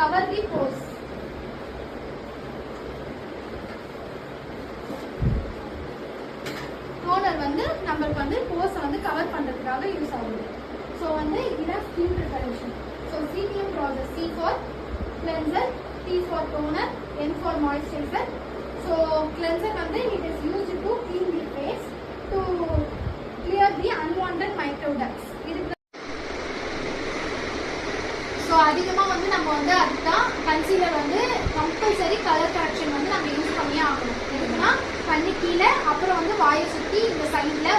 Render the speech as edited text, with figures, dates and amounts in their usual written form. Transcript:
cover the pores. Toner வந்து நமக்கு வந்து pores வந்து கவர் பண்றதுக்காக யூஸ் ஆகுது. So வந்து இதுதான் skin preparation. So CPM process, C for cleanser, T for toner, N for moisturizer. So cleanser வந்து it is used to clean the face to clear the unwanted microducts. So அதிகமாக வந்து நம்ம வந்து அதுதான் concealer வந்து compulsory colour correction வந்து நம்ம use பண்ணியே ஆகணும். எதுக்குன்னா கண்ணு கீழே அப்புறம் வந்து வாயை சுற்றி இந்த சைடில்